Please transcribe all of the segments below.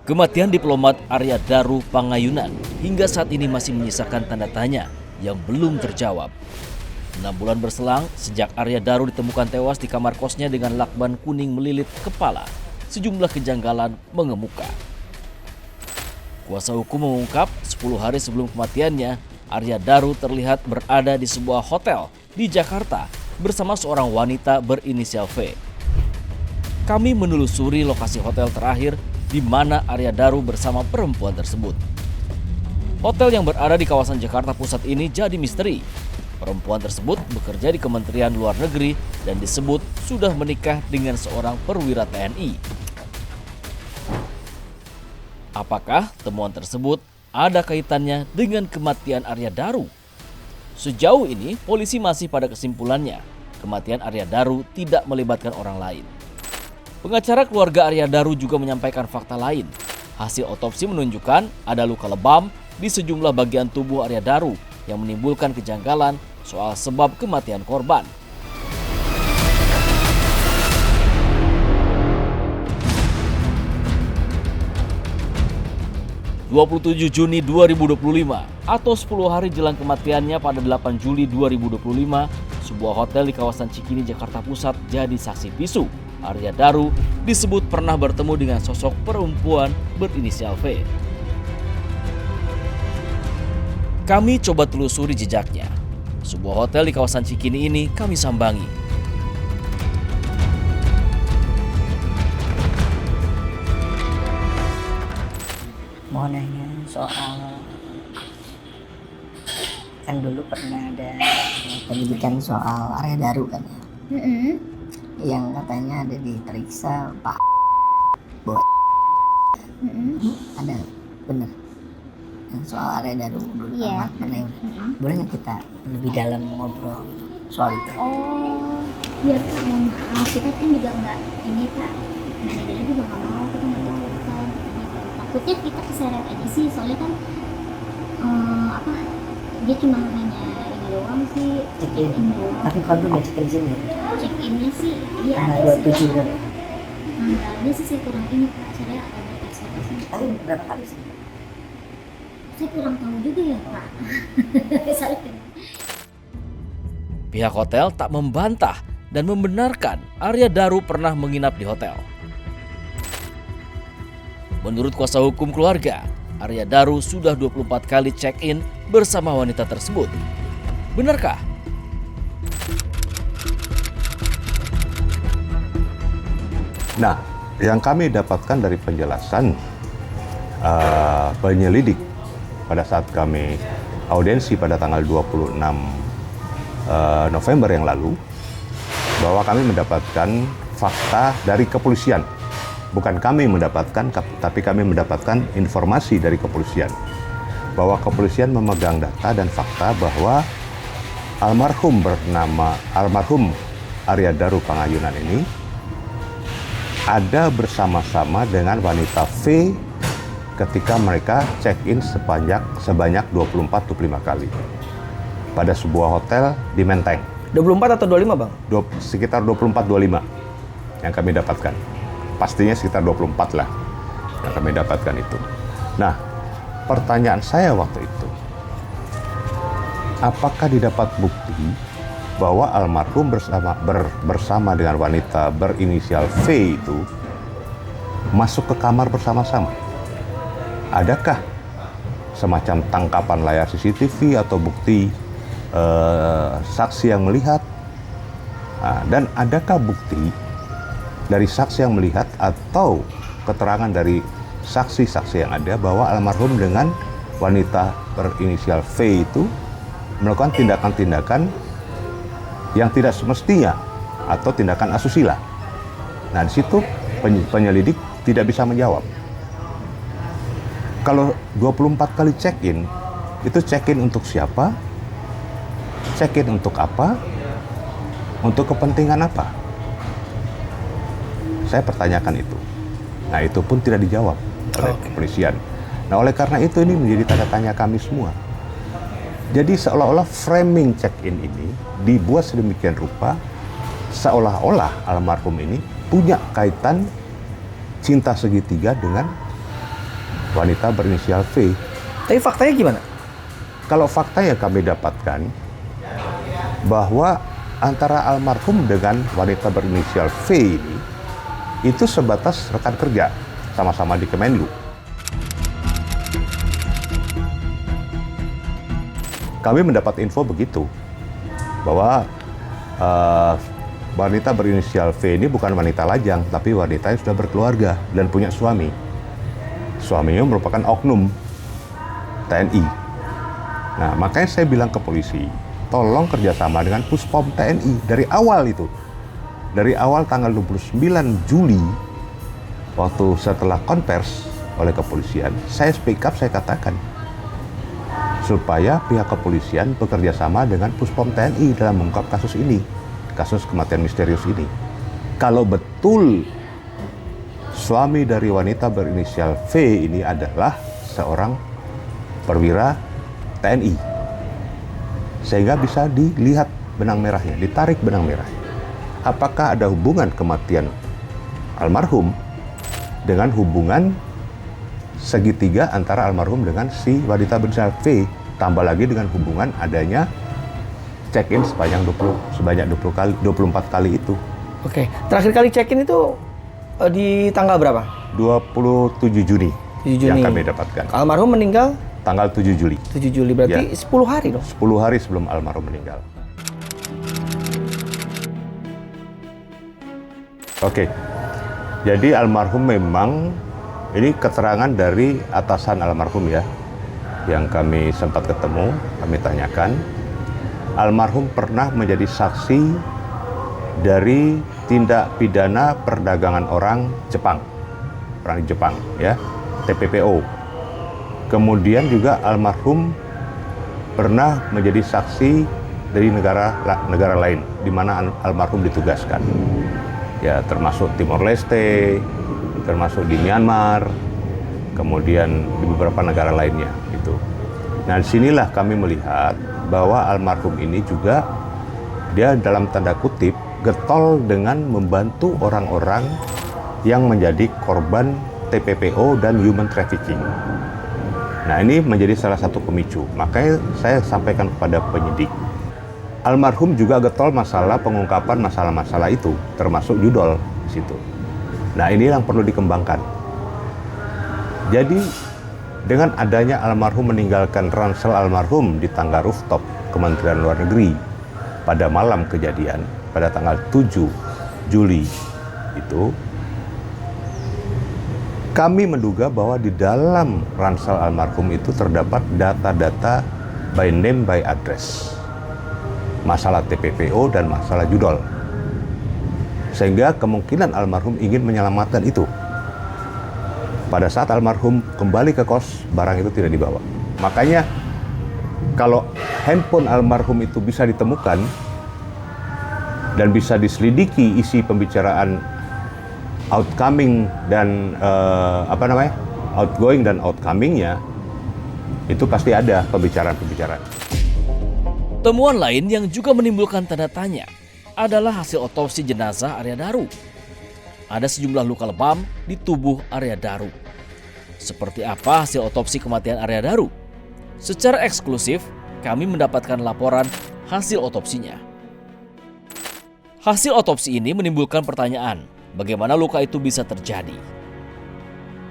Kematian diplomat Arya Daru Pangayunan hingga saat ini masih menyisakan tanda tanya yang belum terjawab. 6 bulan berselang sejak Arya Daru ditemukan tewas di kamar kosnya dengan lakban kuning melilit kepala, sejumlah kejanggalan mengemuka. Kuasa hukum mengungkap 10 hari sebelum kematiannya, Arya Daru terlihat berada di sebuah hotel di Jakarta bersama seorang wanita berinisial V. Kami menelusuri lokasi hotel terakhir di mana Arya Daru bersama perempuan tersebut. Hotel yang berada di kawasan Jakarta Pusat ini jadi misteri. Perempuan tersebut bekerja di Kementerian Luar Negeri dan disebut sudah menikah dengan seorang perwira TNI. Apakah temuan tersebut ada kaitannya dengan kematian Arya Daru? Sejauh ini, polisi masih pada kesimpulannya, kematian Arya Daru tidak melibatkan orang lain. Pengacara keluarga Arya Daru juga menyampaikan fakta lain. Hasil otopsi menunjukkan ada luka lebam di sejumlah bagian tubuh Arya Daru yang menimbulkan kejanggalan soal sebab kematian korban. ...27 Juni 2025 atau 10 hari jelang kematiannya pada 8 Juli 2025... ...sebuah hotel di kawasan Cikini, Jakarta Pusat jadi saksi bisu. Arya Daru disebut pernah bertemu dengan sosok perempuan berinisial V. Kami coba telusuri jejaknya. Sebuah hotel di kawasan Cikini ini kami sambangi. Mau nanya soal, kan dulu pernah ada pendidikan soal Arya Daru kan ya? Yang katanya ada diperiksa Pak Boy. Ada bener yang soal Arya Daru dulu amat pernah. Boleh nggak kita lebih dalam ngobrol soal itu? Oh, biar Kak, mohon maaf, kita kan juga nggak ini Kak, manajer juga nggak mau kita nggak tahu gitu. Takutnya kita keseret aja sih, soalnya kan dia cuma hanya ini doang sih, Check in doang. Tapi kalau udah check in sini, Check innya sih dia tanggal ada sih 27 kan? tanggalnya sih saya kurang ini Kak, saya agak berkasih sih. Tapi berapa kali sih? Saya kurang tahu juga ya Kak. Pihak hotel tak membantah dan membenarkan Arya Daru pernah menginap di hotel. Menurut kuasa hukum keluarga, Arya Daru sudah 24 kali check-in bersama wanita tersebut. Benarkah? Nah, yang kami dapatkan dari penjelasan penyelidik pada saat kami audiensi pada tanggal 26 November yang lalu, bahwa kami mendapatkan fakta dari kepolisian. Bukan kami mendapatkan, tapi kami mendapatkan informasi dari kepolisian. Bahwa kepolisian memegang data dan fakta bahwa almarhum Arya Daru Pangayunan ini ada bersama-sama dengan wanita V ketika mereka check-in sebanyak 24-25 kali pada sebuah hotel di Menteng. 24 atau 25 Bang? Sekitar 24-25 yang kami dapatkan. Pastinya sekitar 24 lah yang kami dapatkan itu. Nah, pertanyaan saya waktu itu, apakah didapat bukti bahwa almarhum bersama dengan wanita berinisial V itu masuk ke kamar bersama-sama? Adakah semacam tangkapan layar CCTV atau bukti saksi yang melihat? Nah, dan adakah bukti dari saksi yang melihat atau keterangan dari saksi-saksi yang ada bahwa almarhum dengan wanita berinisial V itu melakukan tindakan-tindakan yang tidak semestinya atau tindakan asusila? Nah, di situ penyelidik tidak bisa menjawab. Kalau 24 kali check-in, itu check-in untuk siapa? Check-in untuk apa? Untuk kepentingan apa? Saya pertanyakan itu. Nah, itu pun tidak dijawab oleh kepolisian. Nah, oleh karena itu ini menjadi tanda tanya kami semua. Jadi seolah-olah framing check-in ini dibuat sedemikian rupa seolah-olah almarhum ini punya kaitan cinta segitiga dengan wanita berinisial V. Tapi faktanya gimana? Kalau fakta yang kami dapatkan, bahwa antara almarhum dengan wanita berinisial V ini, itu sebatas rekan kerja, sama-sama di Kemenlu. Kami mendapat info begitu, bahwa wanita berinisial V ini bukan wanita lajang, tapi wanita yang sudah berkeluarga dan punya suami. Suaminya merupakan oknum TNI. Nah, makanya saya bilang ke polisi, tolong kerjasama dengan Puspom TNI dari awal itu. Dari awal tanggal 29 Juli, waktu setelah konvers oleh kepolisian, saya speak up, saya katakan, supaya pihak kepolisian bekerja sama dengan Puspom TNI dalam mengungkap kasus ini, kasus kematian misterius ini. Kalau betul suami dari wanita berinisial V ini adalah seorang perwira TNI, sehingga bisa dilihat benang merahnya, ditarik benang merahnya. Apakah ada hubungan kematian almarhum dengan hubungan segitiga antara almarhum dengan si wanita berinisial V, tambah lagi dengan hubungan adanya check-in sebanyak 24 kali itu. Oke, terakhir kali check-in itu di tanggal berapa? 27 Juni, 7 Juni. yang kami dapatkan. Almarhum meninggal Tanggal 7 Juli. 7 Juli, berarti Ya. 10 hari dong? 10 hari sebelum almarhum meninggal. Oke, jadi almarhum memang, ini keterangan dari atasan almarhum ya, yang kami sempat ketemu, kami tanyakan, almarhum pernah menjadi saksi dari tindak pidana perdagangan orang Jepang ya, TPPO. Kemudian juga almarhum pernah menjadi saksi dari negara lain di mana almarhum ditugaskan. Ya, termasuk Timor Leste, termasuk di Myanmar, kemudian di beberapa negara lainnya gitu. Nah, disinilah kami melihat bahwa almarhum ini juga dia dalam tanda kutip getol dengan membantu orang-orang yang menjadi korban TPPO dan human trafficking. Nah, ini menjadi salah satu pemicu. Makanya saya sampaikan kepada penyidik, almarhum juga getol masalah pengungkapan masalah-masalah itu, termasuk judol di situ. Nah, ini yang perlu dikembangkan. Jadi, dengan adanya almarhum meninggalkan ransel almarhum di tangga rooftop Kementerian Luar Negeri pada malam kejadian, pada tanggal 7 Juli itu, kami menduga bahwa di dalam ransel almarhum itu terdapat data-data by name by address, masalah TPPO dan masalah judol, sehingga kemungkinan almarhum ingin menyelamatkan itu. Pada saat almarhum kembali ke kos, barang itu tidak dibawa. Makanya kalau handphone almarhum itu bisa ditemukan dan bisa diselidiki isi pembicaraan outcoming dan outgoing dan outcomingnya, itu pasti ada pembicaraan-pembicaraan. Temuan lain yang juga menimbulkan tanda tanya adalah hasil otopsi jenazah Arya Daru. Ada sejumlah luka lebam di tubuh Arya Daru. Seperti apa hasil otopsi kematian Arya Daru? Secara eksklusif, kami mendapatkan laporan hasil otopsinya. Hasil otopsi ini menimbulkan pertanyaan, bagaimana luka itu bisa terjadi?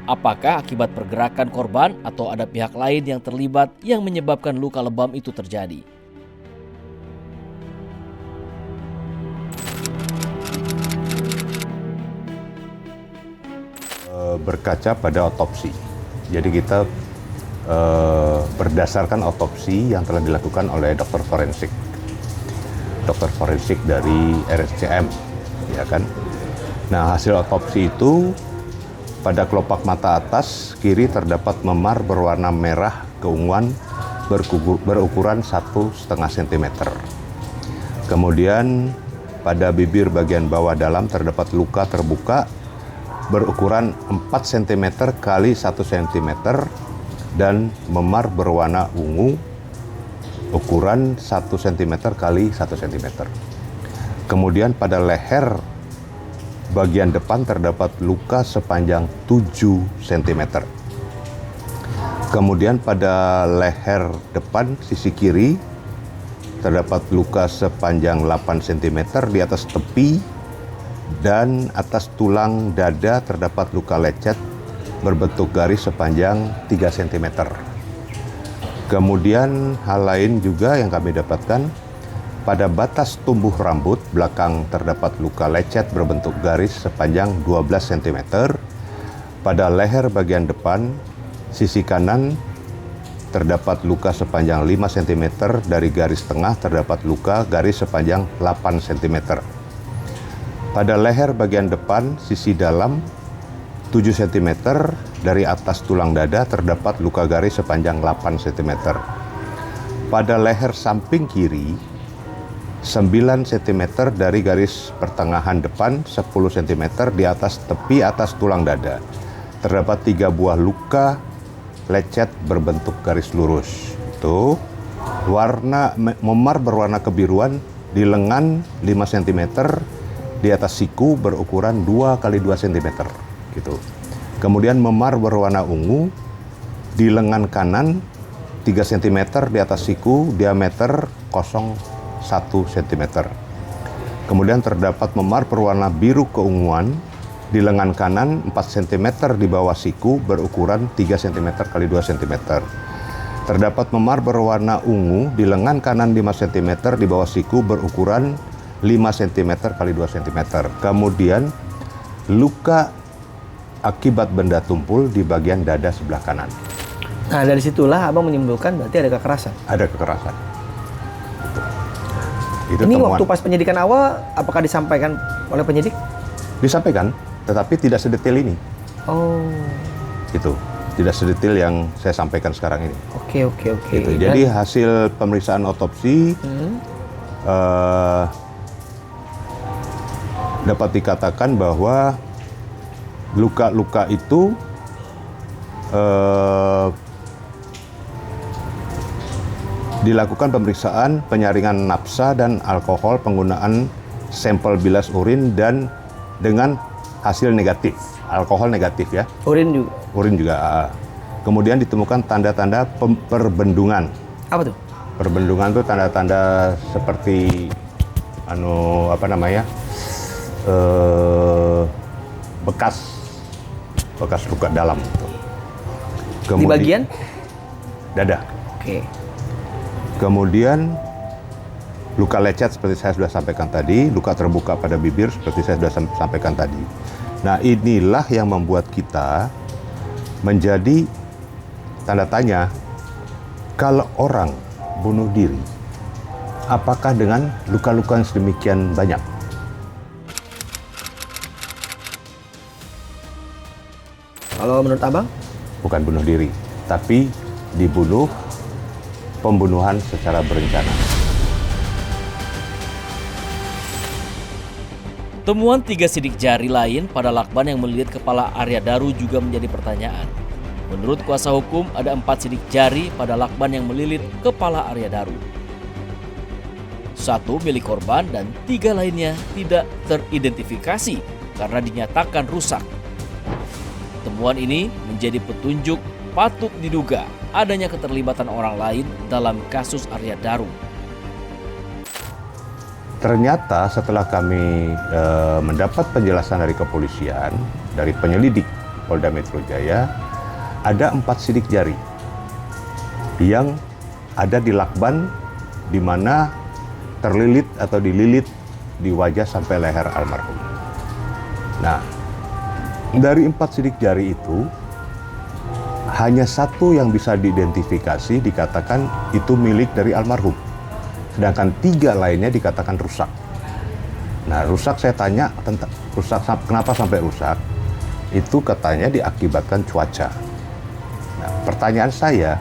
Apakah akibat pergerakan korban atau ada pihak lain yang terlibat yang menyebabkan luka lebam itu terjadi? Berkaca pada otopsi. Jadi kita berdasarkan otopsi yang telah dilakukan oleh dokter forensik dari RSCM, ya kan. Nah, hasil otopsi itu pada kelopak mata atas kiri terdapat memar berwarna merah keunguan berukuran 1,5 cm. Kemudian pada bibir bagian bawah dalam terdapat luka terbuka berukuran 4 cm kali 1 cm dan memar berwarna ungu ukuran 1 cm kali 1 cm. Kemudian pada leher bagian depan terdapat luka sepanjang 7 cm. Kemudian pada leher depan sisi kiri terdapat luka sepanjang 8 cm di atas tepi, dan atas tulang dada terdapat luka lecet berbentuk garis sepanjang 3 cm. Kemudian hal lain juga yang kami dapatkan, pada batas tumbuh rambut belakang terdapat luka lecet berbentuk garis sepanjang 12 cm. Pada leher bagian depan sisi kanan terdapat luka sepanjang 5 cm, dari garis tengah terdapat luka garis sepanjang 8 cm. Pada leher bagian depan sisi dalam 7 cm, dari atas tulang dada terdapat luka garis sepanjang 8 cm. Pada leher samping kiri 9 cm, dari garis pertengahan depan 10 cm di atas tepi atas tulang dada terdapat 3 buah luka lecet berbentuk garis lurus. Itu warna memar berwarna kebiruan di lengan 5 cm, di atas siku berukuran 2 x 2 cm gitu. Kemudian memar berwarna ungu di lengan kanan 3 cm, di atas siku diameter 0,1 cm. Kemudian terdapat memar berwarna biru keunguan di lengan kanan 4 cm, di bawah siku berukuran 3 cm x 2 cm. Terdapat memar berwarna ungu di lengan kanan 5 cm, di bawah siku berukuran 5 cm x 2 cm. Kemudian luka akibat benda tumpul di bagian dada sebelah kanan. Nah, dari situlah Abang menyimpulkan berarti ada kekerasan. Ada kekerasan. Itu Ini temuan. waktu pas penyidikan awal, apakah disampaikan oleh penyidik? Disampaikan, tetapi tidak sedetail ini. Oh, Gitu. Tidak sedetail yang saya sampaikan sekarang ini. oke. Gitu. Jadi hasil pemeriksaan otopsi dapat dikatakan bahwa luka-luka itu dilakukan pemeriksaan penyaringan nafsa dan alkohol, penggunaan sampel bilas urin dan dengan hasil negatif, alkohol negatif ya. Urin juga. Urin juga. Kemudian ditemukan tanda-tanda perbendungan. Apa tuh? Perbendungan itu tanda-tanda seperti bekas luka dalam. Di bagian? Dada. Oke. Kemudian luka lecet seperti saya sudah sampaikan tadi, luka terbuka pada bibir seperti saya sudah sampaikan tadi. Nah, inilah yang membuat kita menjadi tanda tanya, kalau orang bunuh diri, apakah dengan luka-luka yang sedemikian banyak? Kalau menurut Abang? Bukan bunuh diri, tapi dibunuh, pembunuhan secara berencana. Temuan 3 sidik jari lain pada lakban yang melilit kepala Arya Daru juga menjadi pertanyaan. Menurut kuasa hukum, ada 4 sidik jari pada lakban yang melilit kepala Arya Daru. 1 milik korban dan 3 lainnya tidak teridentifikasi karena dinyatakan rusak. Temuan ini menjadi petunjuk patut diduga adanya keterlibatan orang lain dalam kasus Arya Daru. Ternyata setelah kami mendapat penjelasan dari kepolisian, dari penyelidik Polda Metro Jaya, ada 4 sidik jari yang ada di lakban di mana terlilit atau dililit di wajah sampai leher almarhum. Nah, dari 4 sidik jari itu hanya 1 yang bisa diidentifikasi, dikatakan itu milik dari almarhum. Sedangkan 3 lainnya dikatakan rusak. Nah, rusak saya tanya tentang rusak, kenapa sampai rusak? Itu katanya diakibatkan cuaca. Nah, pertanyaan saya,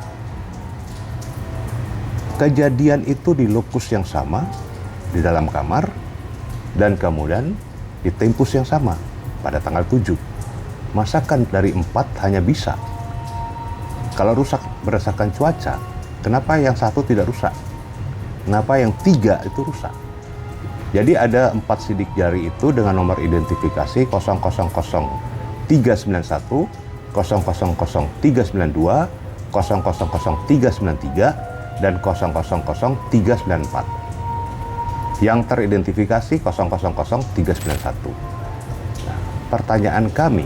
kejadian itu di lokus yang sama, di dalam kamar, dan kemudian di tempus yang sama pada tanggal 7. Masakan dari 4 hanya bisa? Kalau rusak berdasarkan cuaca, kenapa yang 1 tidak rusak? Kenapa yang 3 itu rusak? Jadi ada 4 sidik jari itu dengan nomor identifikasi 000391, 000392, 000393 dan 000394. Yang teridentifikasi 000391. Nah, pertanyaan kami,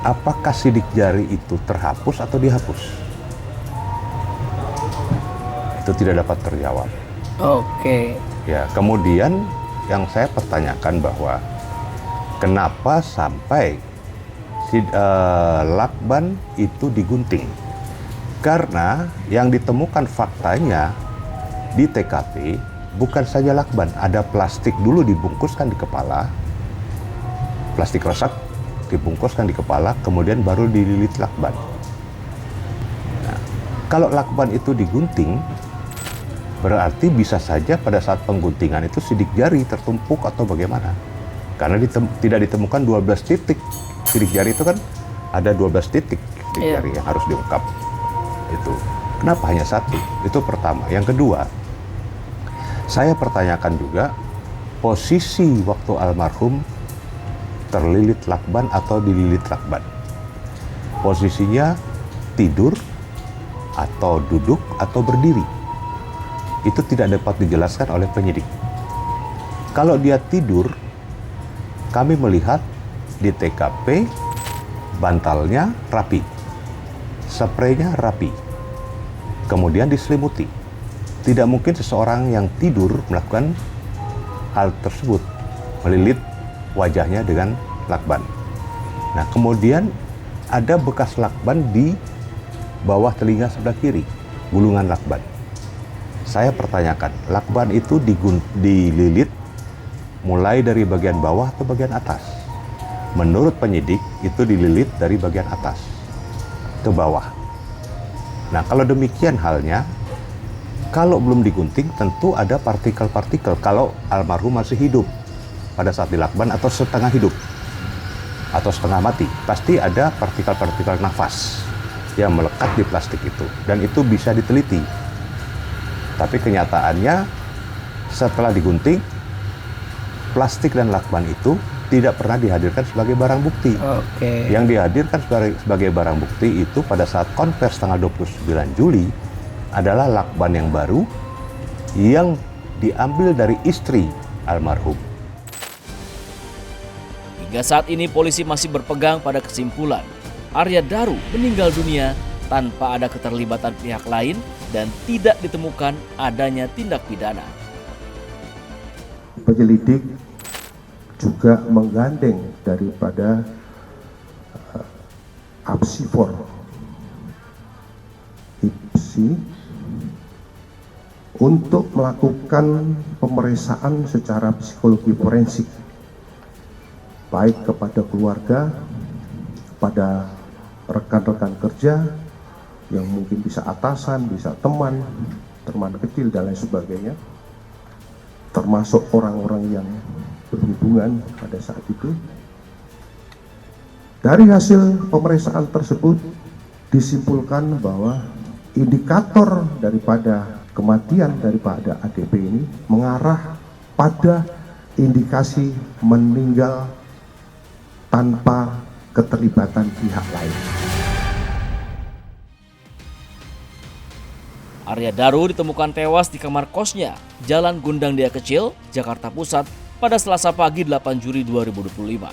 apakah sidik jari itu terhapus atau dihapus? Itu tidak dapat terjawab. Oke. Ya, kemudian yang saya pertanyakan bahwa kenapa sampai lakban itu digunting? Karena yang ditemukan faktanya di TKP bukan saja lakban, ada plastik dulu dibungkuskan di kepala, plastik resek dibungkuskan di kepala, kemudian baru dililit lakban. Nah, kalau lakban itu digunting, berarti bisa saja pada saat pengguntingan itu sidik jari tertumpuk atau bagaimana. Karena tidak ditemukan 12 titik. Sidik jari itu kan ada 12 titik sidik jari yang harus diungkap. Itu. Kenapa hanya satu? Itu pertama. Yang kedua, saya pertanyakan juga posisi waktu almarhum terlilit lakban atau dililit lakban. Posisinya tidur atau duduk atau berdiri. Itu tidak dapat dijelaskan oleh penyidik. Kalau dia tidur, kami melihat di TKP bantalnya rapi, spraynya rapi, kemudian diselimuti. Tidak mungkin seseorang yang tidur melakukan hal tersebut, melilit wajahnya dengan lakban. Nah, kemudian ada bekas lakban di bawah telinga sebelah kiri, gulungan lakban. Saya pertanyakan, lakban itu dililit mulai dari bagian bawah atau bagian atas? Menurut penyidik, itu dililit dari bagian atas ke bawah. Nah, kalau demikian halnya, kalau belum digunting tentu ada partikel-partikel kalau almarhum masih hidup pada saat dilakban atau setengah hidup atau setengah mati. Pasti ada partikel-partikel nafas yang melekat di plastik itu dan itu bisa diteliti. Tapi kenyataannya setelah digunting, plastik dan lakban itu tidak pernah dihadirkan sebagai barang bukti. Oke. Yang dihadirkan sebagai barang bukti itu pada saat konvers tanggal 29 Juli adalah lakban yang baru yang diambil dari istri almarhum. Hingga saat ini polisi masih berpegang pada kesimpulan Arya Daru meninggal dunia tanpa ada keterlibatan pihak lain dan tidak ditemukan adanya tindak pidana. Penyelidik juga menggandeng daripada Apsifor IPSI untuk melakukan pemeriksaan secara psikologi forensik baik kepada keluarga, kepada rekan-rekan kerja yang mungkin bisa atasan, bisa teman kecil dan lain sebagainya, termasuk orang-orang yang berhubungan pada saat itu. Dari hasil pemeriksaan tersebut disimpulkan bahwa indikator daripada kematian daripada ADP ini mengarah pada indikasi meninggal tanpa keterlibatan pihak lain. Arya Daru ditemukan tewas di kamar kosnya, Jalan Gundang Dia Kecil, Jakarta Pusat pada Selasa pagi 8 Juli 2025.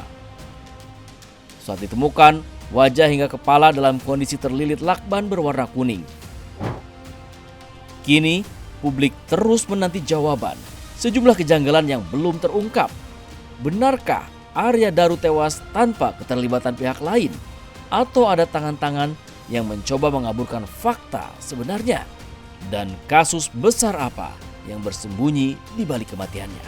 Saat ditemukan, wajah hingga kepala dalam kondisi terlilit lakban berwarna kuning. Kini, publik terus menanti jawaban sejumlah kejanggalan yang belum terungkap. Benarkah Arya Daru tewas tanpa keterlibatan pihak lain? Atau ada tangan-tangan yang mencoba mengaburkan fakta sebenarnya? Dan kasus besar apa yang bersembunyi di balik kematiannya?